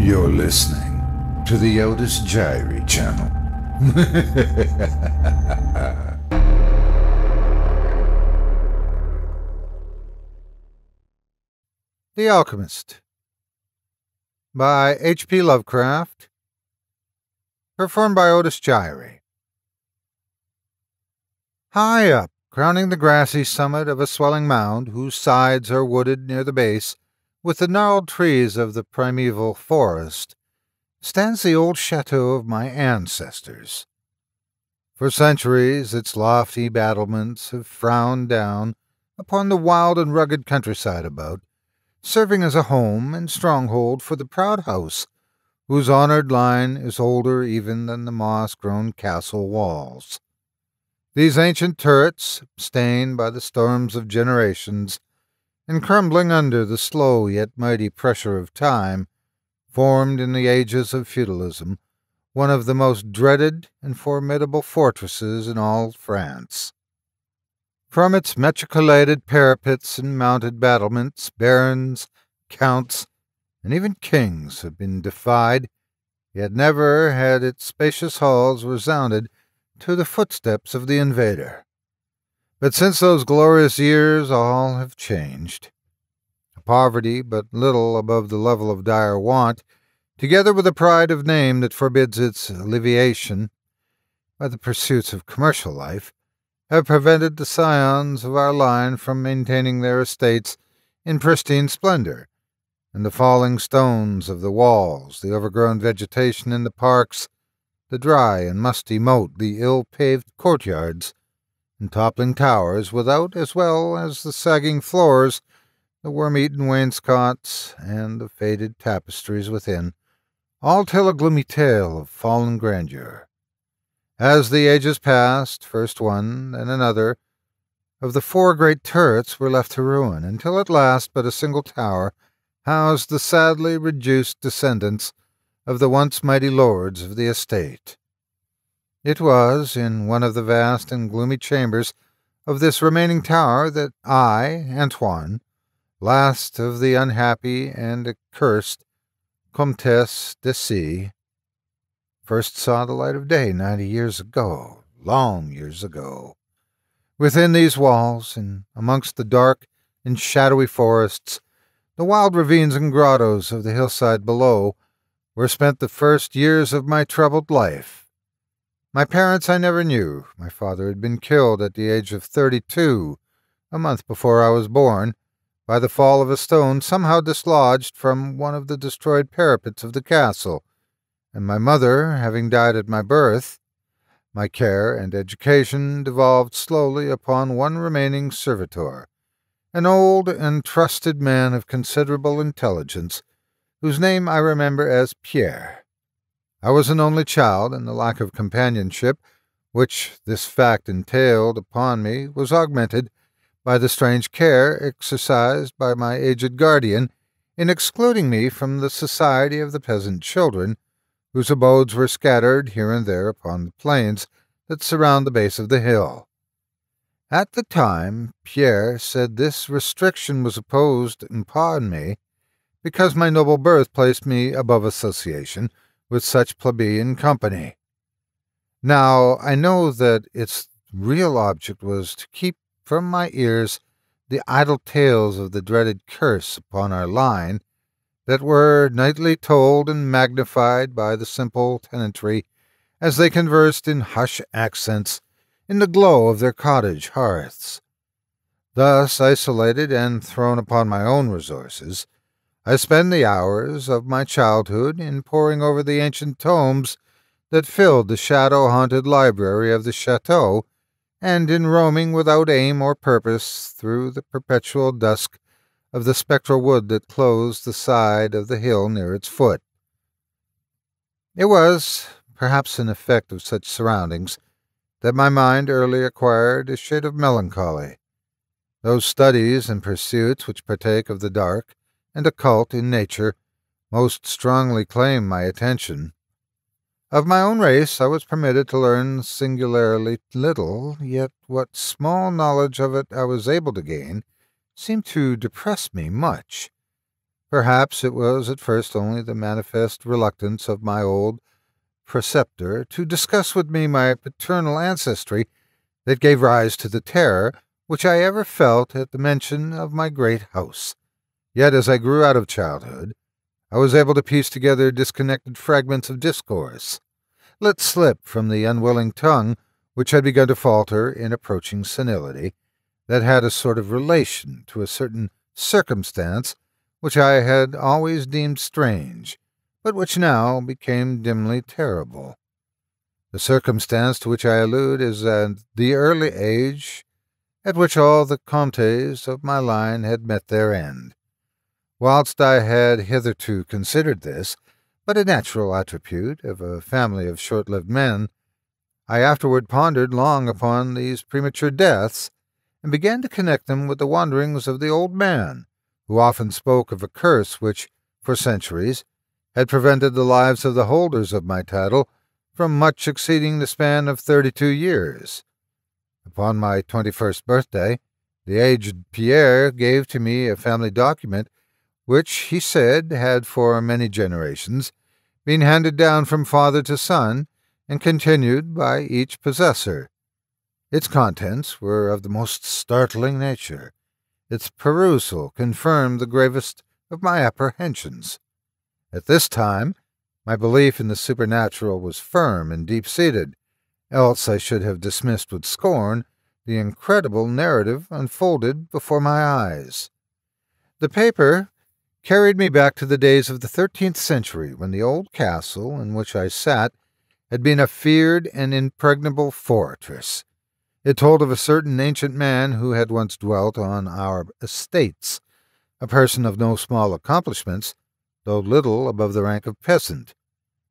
You're listening to the Otis Jiry channel. The Alchemist by H.P. Lovecraft, performed by Otis Jiry. High up, crowning the grassy summit of a swelling mound whose sides are wooded near the base with the gnarled trees of the primeval forest, stands the old chateau of my ancestors. For centuries its lofty battlements have frowned down upon the wild and rugged countryside about, serving as a home and stronghold for the proud house whose honored line is older even than the moss-grown castle walls. These ancient turrets, stained by the storms of generations, and crumbling under the slow yet mighty pressure of time, formed in the ages of feudalism one of the most dreaded and formidable fortresses in all France. From its machicolated parapets and mounted battlements, barons, counts, and even kings have been defied, yet never had its spacious halls resounded to the footsteps of the invader. But since those glorious years all have changed. A poverty but little above the level of dire want, together with a pride of name that forbids its alleviation by the pursuits of commercial life, have prevented the scions of our line from maintaining their estates in pristine splendor, and the falling stones of the walls, the overgrown vegetation in the parks, the dry and musty moat, the ill-paved courtyards, and toppling towers without, as well as the sagging floors, the worm-eaten wainscots, and the faded tapestries within, all tell a gloomy tale of fallen grandeur. As the ages passed, first one, then another, of the four great turrets were left to ruin, until at last but a single tower housed the sadly reduced descendants of the once mighty lords of the estate. It was in one of the vast and gloomy chambers of this remaining tower that I, Antoine, last of the unhappy and accursed Comtesse de C., first saw the light of day 90 years ago, long years ago. Within these walls, and amongst the dark and shadowy forests, the wild ravines and grottos of the hillside below, were spent the first years of my troubled life. My parents I never knew. My father had been killed at the age of 32, a month before I was born, by the fall of a stone somehow dislodged from one of the destroyed parapets of the castle, and my mother, having died at my birth, my care and education devolved slowly upon one remaining servitor, an old and trusted man of considerable intelligence, whose name I remember as Pierre. I was an only child, and the lack of companionship which this fact entailed upon me was augmented by the strange care exercised by my aged guardian in excluding me from the society of the peasant children, whose abodes were scattered here and there upon the plains that surround the base of the hill. At the time, Pierre said this restriction was imposed upon me because my noble birth placed me above association with such plebeian company. Now, I know that its real object was to keep from my ears the idle tales of the dreaded curse upon our line that were nightly told and magnified by the simple tenantry as they conversed in hushed accents in the glow of their cottage hearths. Thus isolated and thrown upon my own resources, I spend the hours of my childhood in poring over the ancient tomes that filled the shadow-haunted library of the chateau, and in roaming without aim or purpose through the perpetual dusk of the spectral wood that closed the side of the hill near its foot. It was, perhaps an effect of such surroundings, that my mind early acquired a shade of melancholy. Those studies and pursuits which partake of the dark and occult in nature most strongly claim my attention. Of my own race I was permitted to learn singularly little, yet what small knowledge of it I was able to gain seemed to depress me much. Perhaps it was at first only the manifest reluctance of my old preceptor to discuss with me my paternal ancestry that gave rise to the terror which I ever felt at the mention of my great house. Yet as I grew out of childhood, I was able to piece together disconnected fragments of discourse, let slip from the unwilling tongue which had begun to falter in approaching senility, that had a sort of relation to a certain circumstance which I had always deemed strange, but which now became dimly terrible. The circumstance to which I allude is the early age at which all the comtes of my line had met their end. Whilst I had hitherto considered this but a natural attribute of a family of short-lived men, I afterward pondered long upon these premature deaths, and began to connect them with the wanderings of the old man, who often spoke of a curse which, for centuries, had prevented the lives of the holders of my title from much exceeding the span of 32 years. Upon my 21st birthday, the aged Pierre gave to me a family document which, he said, had for many generations been handed down from father to son and continued by each possessor. Its contents were of the most startling nature. Its perusal confirmed the gravest of my apprehensions. At this time, my belief in the supernatural was firm and deep-seated, else I should have dismissed with scorn the incredible narrative unfolded before my eyes. The paper carried me back to the days of the 13th century, when the old castle in which I sat had been a feared and impregnable fortress. It told of a certain ancient man who had once dwelt on our estates, a person of no small accomplishments, though little above the rank of peasant.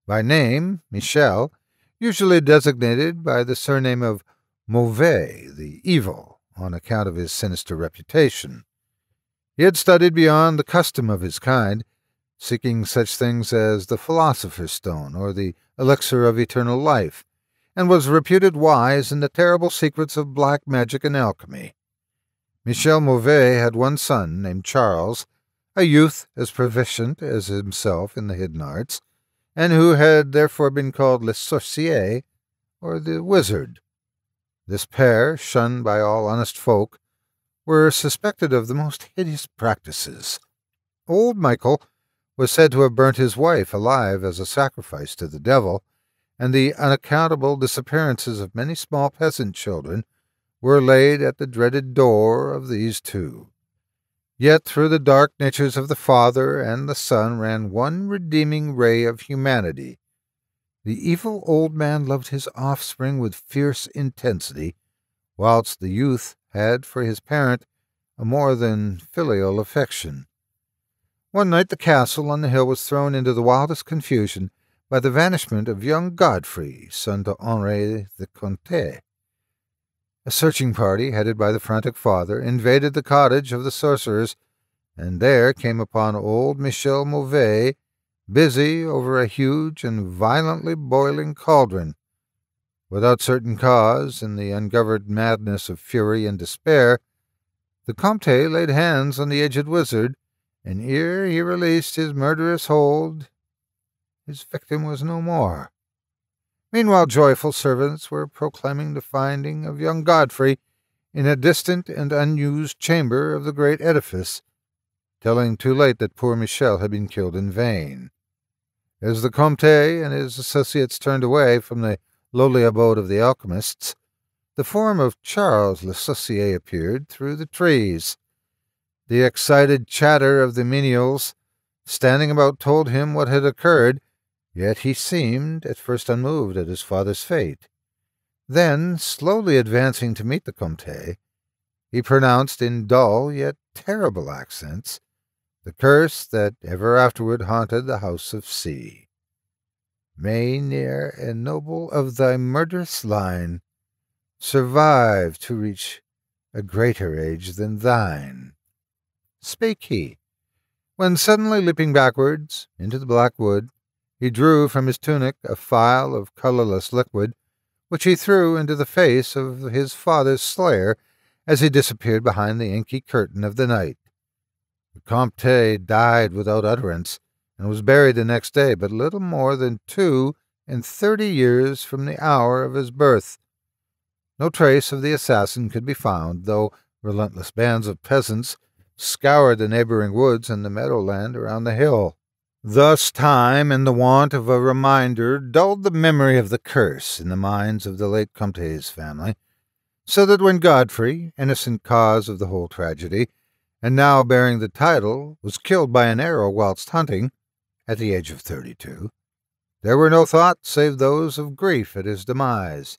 By name, Michel, usually designated by the surname of Mauvais, the evil, on account of his sinister reputation. He had studied beyond the custom of his kind, seeking such things as the philosopher's stone or the elixir of eternal life, and was reputed wise in the terrible secrets of black magic and alchemy. Michel Mauvais had one son named Charles, a youth as proficient as himself in the hidden arts, and who had therefore been called Le Sorcier, or the Wizard. This pair, shunned by all honest folk, were suspected of the most hideous practices. Old Michael was said to have burnt his wife alive as a sacrifice to the devil, and the unaccountable disappearances of many small peasant children were laid at the dreaded door of these two. Yet through the dark natures of the father and the son ran one redeeming ray of humanity. The evil old man loved his offspring with fierce intensity, whilst the youth had for his parent a more than filial affection. One night the castle on the hill was thrown into the wildest confusion by the vanishment of young Godfrey, son to Henri the Comte. A searching party, headed by the frantic father, invaded the cottage of the sorcerers, and there came upon old Michel Mauvais, busy over a huge and violently boiling cauldron. Without certain cause, in the ungoverned madness of fury and despair, the Comte laid hands on the aged wizard, and ere he released his murderous hold, his victim was no more. Meanwhile joyful servants were proclaiming the finding of young Godfrey in a distant and unused chamber of the great edifice, telling too late that poor Michel had been killed in vain. As the Comte and his associates turned away from the lowly abode of the alchemists, the form of Charles Le Sorcier appeared through the trees. The excited chatter of the menials standing about told him what had occurred, yet he seemed at first unmoved at his father's fate. Then, slowly advancing to meet the Comte, he pronounced in dull yet terrible accents the curse that ever afterward haunted the house of C. May ne'er a noble of thy murderous line survive to reach a greater age than thine, spake he, when suddenly leaping backwards into the black wood, he drew from his tunic a phial of colourless liquid, which he threw into the face of his father's slayer as he disappeared behind the inky curtain of the night. The Comte died without utterance, and was buried the next day, but little more than 32 years from the hour of his birth. No trace of the assassin could be found, though relentless bands of peasants scoured the neighboring woods and the meadowland around the hill. Thus time and the want of a reminder dulled the memory of the curse in the minds of the late Comte's family, so that when Godfrey, innocent cause of the whole tragedy, and now bearing the title, was killed by an arrow whilst hunting, at the age of 32, there were no thoughts save those of grief at his demise.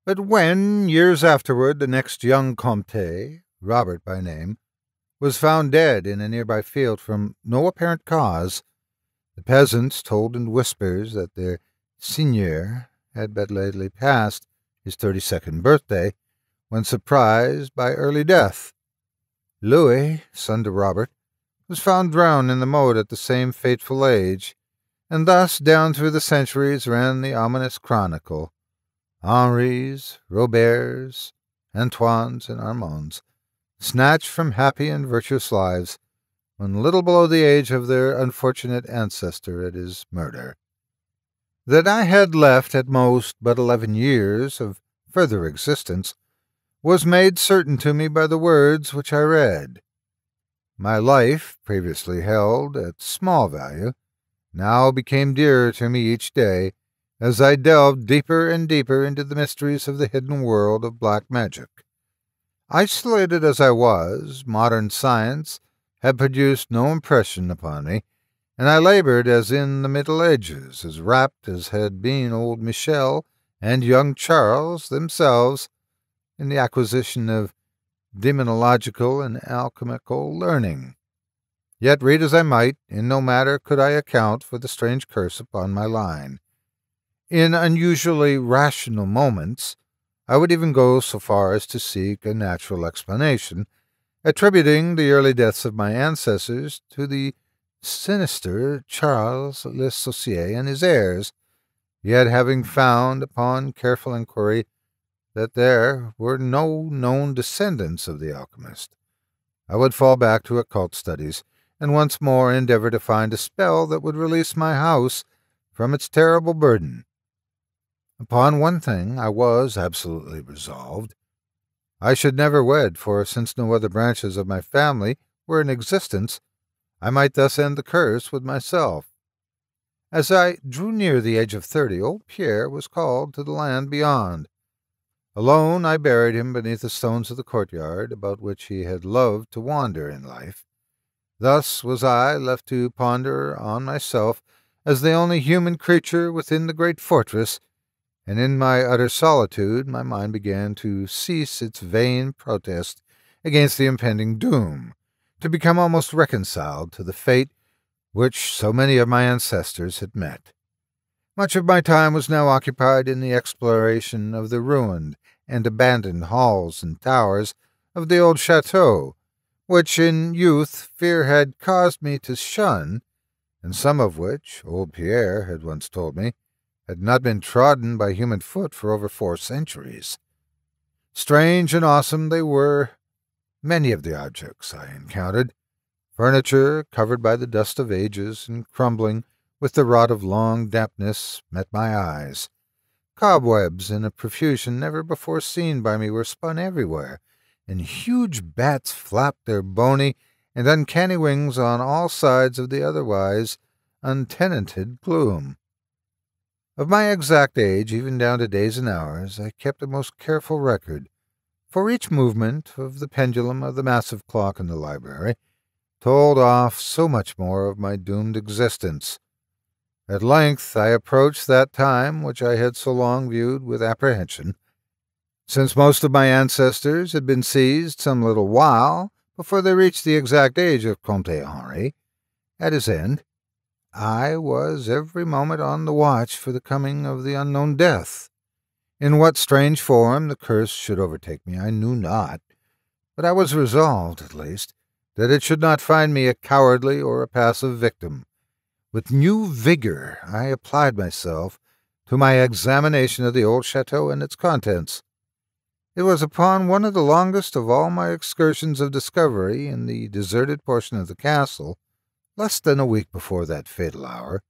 But when, years afterward, the next young Comte, Robert by name, was found dead in a nearby field from no apparent cause, the peasants told in whispers that their seigneur had but lately passed his 32nd birthday, when surprised by early death. Louis, son to Robert, was found drowned in the moat at the same fateful age, and thus down through the centuries ran the ominous chronicle. Henris, Roberts, Antoines, and Armands, snatched from happy and virtuous lives, when little below the age of their unfortunate ancestor at his murder. That I had left at most but 11 years of further existence was made certain to me by the words which I read. My life, previously held at small value, now became dearer to me each day, as I delved deeper and deeper into the mysteries of the hidden world of black magic. Isolated as I was, modern science had produced no impression upon me, and I labored as in the Middle Ages, as rapt as had been old Michel and young Charles themselves in the acquisition of demonological and alchemical learning. Yet, read as I might, in no matter could I account for the strange curse upon my line. In unusually rational moments, I would even go so far as to seek a natural explanation, attributing the early deaths of my ancestors to the sinister Charles Le Saucier and his heirs, yet having found, upon careful inquiry, that there were no known descendants of the alchemist, I would fall back to occult studies, and once more endeavor to find a spell that would release my house from its terrible burden. Upon one thing I was absolutely resolved. I should never wed, for since no other branches of my family were in existence, I might thus end the curse with myself. As I drew near the age of 30, old Pierre was called to the land beyond. Alone I buried him beneath the stones of the courtyard, about which he had loved to wander in life. Thus was I left to ponder on myself as the only human creature within the great fortress, and in my utter solitude my mind began to cease its vain protest against the impending doom, to become almost reconciled to the fate which so many of my ancestors had met. Much of my time was now occupied in the exploration of the ruined and abandoned halls and towers of the old chateau, which in youth fear had caused me to shun, and some of which, old Pierre had once told me, had not been trodden by human foot for over 4 centuries. Strange and awesome they were, many of the objects I encountered. Furniture, covered by the dust of ages and crumbling with the rot of long dampness, met my eyes. Cobwebs in a profusion never before seen by me were spun everywhere, and huge bats flapped their bony and uncanny wings on all sides of the otherwise untenanted gloom. Of my exact age, even down to days and hours, I kept a most careful record, for each movement of the pendulum of the massive clock in the library told off so much more of my doomed existence. At length I approached that time which I had so long viewed with apprehension. Since most of my ancestors had been seized some little while before they reached the exact age of Comte Henri, at his end, I was every moment on the watch for the coming of the unknown death. In what strange form the curse should overtake me I knew not, but I was resolved, at least, that it should not find me a cowardly or a passive victim. With new vigor I applied myself to my examination of the old chateau and its contents. It was upon one of the longest of all my excursions of discovery in the deserted portion of the castle, less than a week before that fatal hour,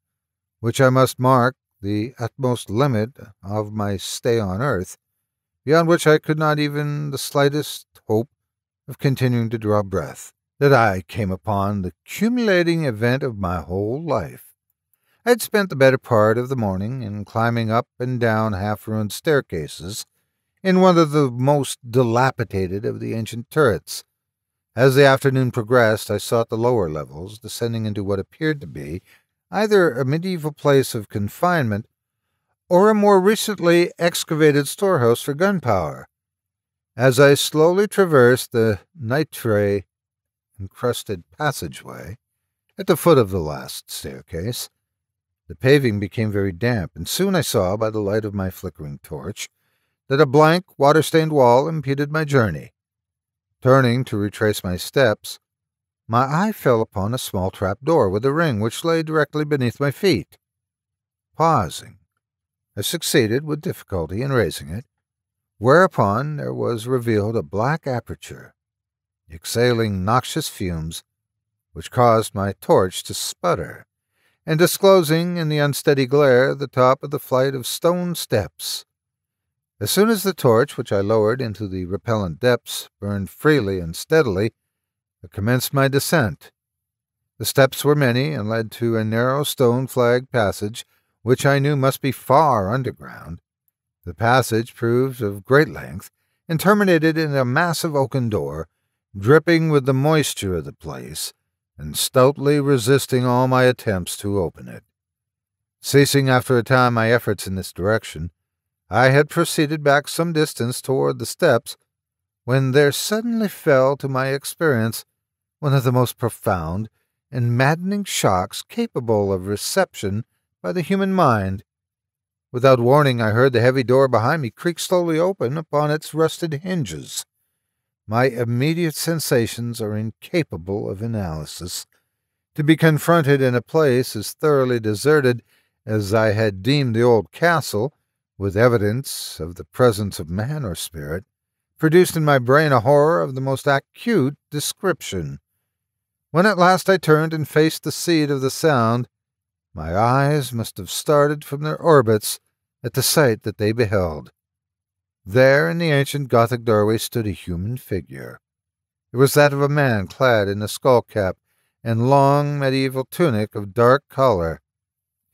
which I must mark the utmost limit of my stay on earth, beyond which I could not even the slightest hope of continuing to draw breath, that I came upon the culminating event of my whole life. I had spent the better part of the morning in climbing up and down half-ruined staircases in one of the most dilapidated of the ancient turrets. As the afternoon progressed, I sought the lower levels, descending into what appeared to be either a medieval place of confinement or a more recently excavated storehouse for gunpowder. As I slowly traversed the nitre-encrusted passageway at the foot of the last staircase, the paving became very damp, and soon I saw, by the light of my flickering torch, that a blank, water-stained wall impeded my journey. Turning to retrace my steps, my eye fell upon a small trap-door with a ring which lay directly beneath my feet. Pausing, I succeeded with difficulty in raising it, whereupon there was revealed a black aperture, exhaling noxious fumes which caused my torch to sputter, and disclosing in the unsteady glare the top of the flight of stone steps. As soon as the torch, which I lowered into the repellent depths, burned freely and steadily, I commenced my descent. The steps were many and led to a narrow stone-flagged passage, which I knew must be far underground. The passage proved of great length, and terminated in a massive oaken door, dripping with the moisture of the place, and stoutly resisting all my attempts to open it. Ceasing after a time my efforts in this direction, I had proceeded back some distance toward the steps, when there suddenly fell to my experience one of the most profound and maddening shocks capable of reception by the human mind. Without warning, I heard the heavy door behind me creak slowly open upon its rusted hinges. My immediate sensations are incapable of analysis. To be confronted in a place as thoroughly deserted as I had deemed the old castle, with evidence of the presence of man or spirit, produced in my brain a horror of the most acute description. When at last I turned and faced the seat of the sound, my eyes must have started from their orbits at the sight that they beheld. There in the ancient Gothic doorway stood a human figure. It was that of a man clad in a skull-cap and long medieval tunic of dark color.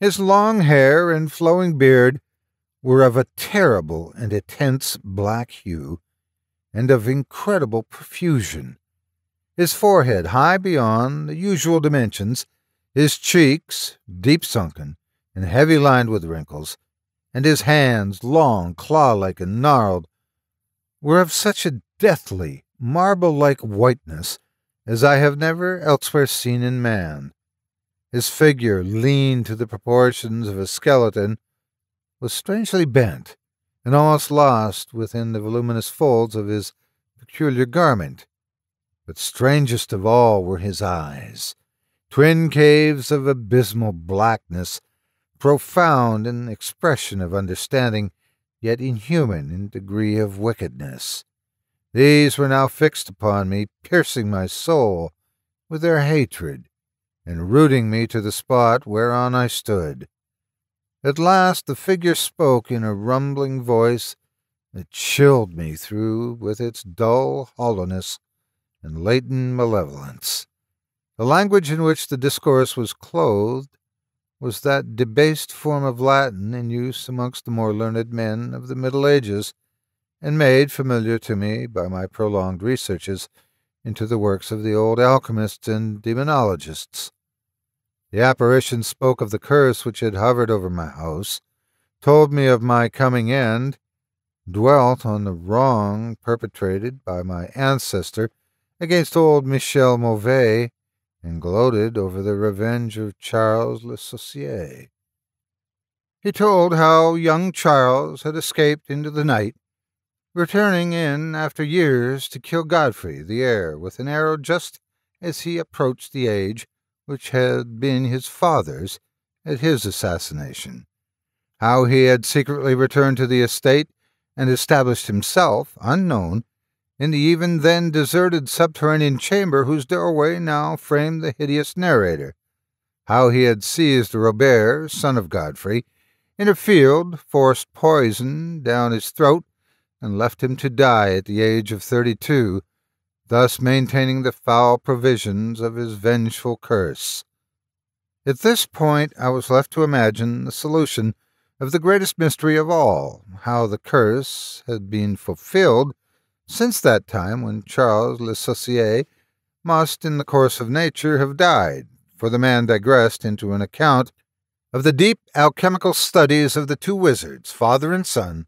His long hair and flowing beard were of a terrible and intense black hue, and of incredible profusion. His forehead high beyond the usual dimensions, his cheeks deep sunken and heavy lined with wrinkles, and his hands, long, claw-like and gnarled, were of such a deathly, marble-like whiteness as I have never elsewhere seen in man. His figure, lean to the proportions of a skeleton, was strangely bent, and almost lost within the voluminous folds of his peculiar garment. But strangest of all were his eyes, twin caves of abysmal blackness, profound in expression of understanding, yet inhuman in degree of wickedness. These were now fixed upon me, piercing my soul with their hatred, and rooting me to the spot whereon I stood. At last the figure spoke in a rumbling voice that chilled me through with its dull hollowness and latent malevolence. The language in which the discourse was clothed was that debased form of Latin in use amongst the more learned men of the Middle Ages, and made familiar to me by my prolonged researches into the works of the old alchemists and demonologists. The apparition spoke of the curse which had hovered over my house, told me of my coming end, dwelt on the wrong perpetrated by my ancestor against old Michel Mauvais, and gloated over the revenge of Charles Le Saucier. He told how young Charles had escaped into the night, returning in after years to kill Godfrey the heir with an arrow just as he approached the age which had been his father's at his assassination, how he had secretly returned to the estate and established himself, unknown, in the even then deserted subterranean chamber whose doorway now framed the hideous narrator. How he had seized Robert, son of Godfrey, in a field, forced poison down his throat, and left him to die at the age of 32, thus maintaining the foul provisions of his vengeful curse. At this point I was left to imagine the solution of the greatest mystery of all, how the curse had been fulfilled since that time when Charles Le Saucier must, in the course of nature, have died, for the man digressed into an account of the deep alchemical studies of the two wizards, father and son,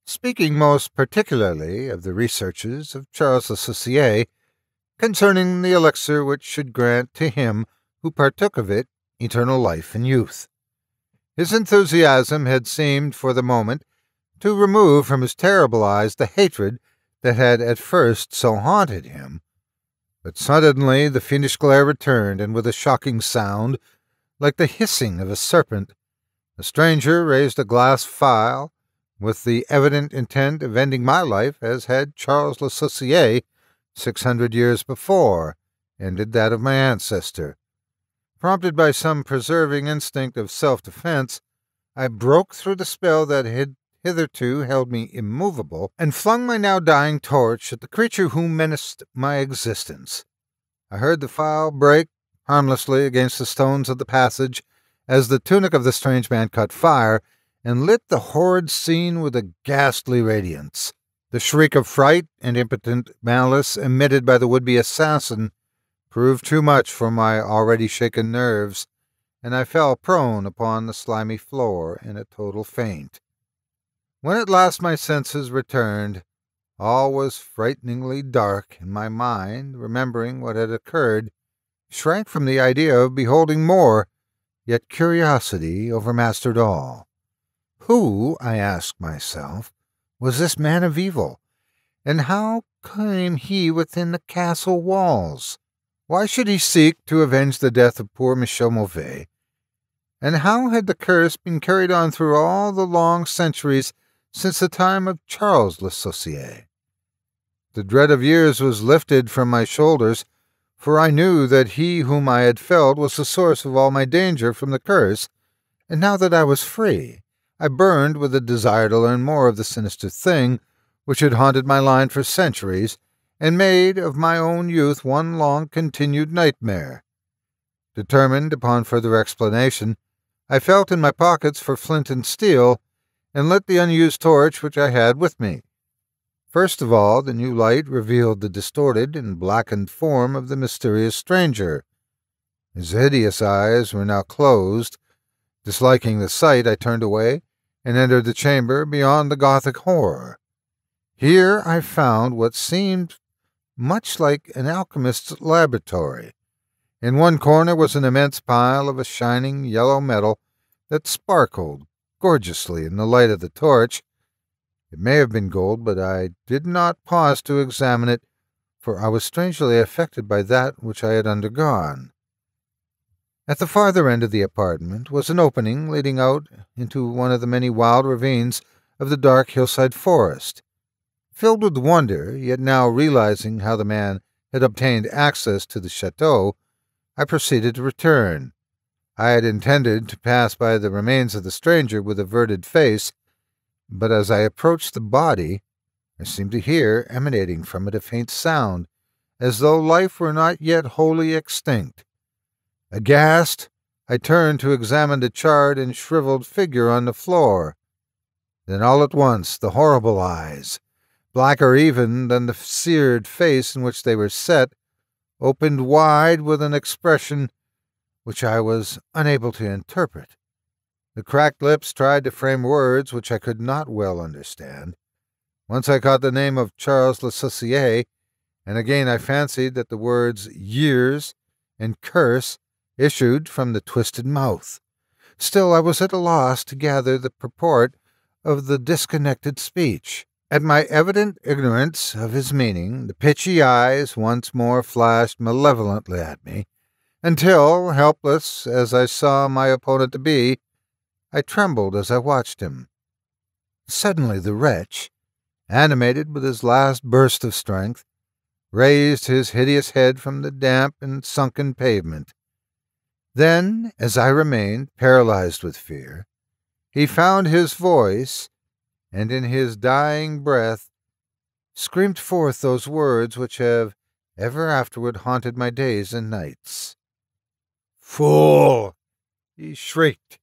speaking most particularly of the researches of Charles Le Saucier concerning the elixir which should grant to him who partook of it eternal life and youth. His enthusiasm had seemed, for the moment, to remove from his terrible eyes the hatred that had at first so haunted him. But suddenly the fiendish glare returned, and with a shocking sound, like the hissing of a serpent, the stranger raised a glass phial, with the evident intent of ending my life as had Charles Le Saucier, 600 years before, ended that of my ancestor. Prompted by some preserving instinct of self-defense, I broke through the spell that had hitherto held me immovable, and flung my now dying torch at the creature who menaced my existence. I heard the phial break harmlessly against the stones of the passage as the tunic of the strange man caught fire, and lit the horrid scene with a ghastly radiance. The shriek of fright and impotent malice emitted by the would-be assassin proved too much for my already shaken nerves, and I fell prone upon the slimy floor in a total faint. When at last my senses returned, all was frighteningly dark, and my mind, remembering what had occurred, shrank from the idea of beholding more, yet curiosity overmastered all. Who, I asked myself, was this man of evil, and how came he within the castle walls? Why should he seek to avenge the death of poor Michel Mauvais? And how had the curse been carried on through all the long centuries since the time of Charles Le Saucier? The dread of years was lifted from my shoulders, for I knew that he whom I had felled was the source of all my danger from the curse, and now that I was free, I burned with a desire to learn more of the sinister thing which had haunted my line for centuries, and made of my own youth one long continued nightmare. Determined upon further explanation, I felt in my pockets for flint and steel, and lit the unused torch which I had with me. First of all, the new light revealed the distorted and blackened form of the mysterious stranger. His hideous eyes were now closed. Disliking the sight, I turned away and entered the chamber beyond the Gothic horror. Here I found what seemed much like an alchemist's laboratory. In one corner was an immense pile of a shining yellow metal that sparkled gorgeously in the light of the torch. It may have been gold, but I did not pause to examine it, for I was strangely affected by that which I had undergone. At the farther end of the apartment was an opening leading out into one of the many wild ravines of the dark hillside forest. Filled with wonder, yet now realizing how the man had obtained access to the chateau, I proceeded to return. I had intended to pass by the remains of the stranger with averted face, but as I approached the body, I seemed to hear, emanating from it, a faint sound, as though life were not yet wholly extinct. Aghast, I turned to examine the charred and shriveled figure on the floor. Then all at once the horrible eyes, blacker even than the seared face in which they were set, opened wide with an expression which I was unable to interpret. The cracked lips tried to frame words which I could not well understand. Once I caught the name of Charles Le Saucier, and again I fancied that the words years and curse issued from the twisted mouth. Still I was at a loss to gather the purport of the disconnected speech. At my evident ignorance of his meaning, the pitchy eyes once more flashed malevolently at me, until, helpless as I saw my opponent to be, I trembled as I watched him. Suddenly the wretch, animated with his last burst of strength, raised his hideous head from the damp and sunken pavement. Then, as I remained paralyzed with fear, he found his voice, and in his dying breath screamed forth those words which have ever afterward haunted my days and nights. "Fool!" he shrieked.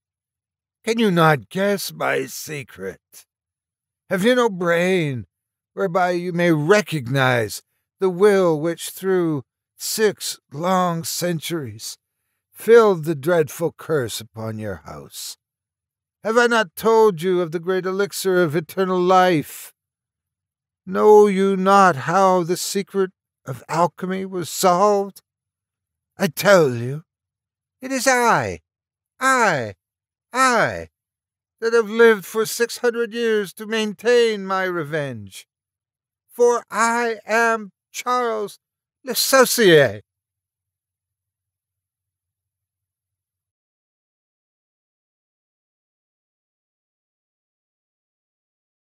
"Can you not guess my secret? Have you no brain whereby you may recognize the will which through 6 long centuries filled the dreadful curse upon your house? Have I not told you of the great elixir of eternal life? Know you not how the secret of alchemy was solved? I tell you, it is I, that have lived for 600 years to maintain my revenge. For I am Charles Le Saucier,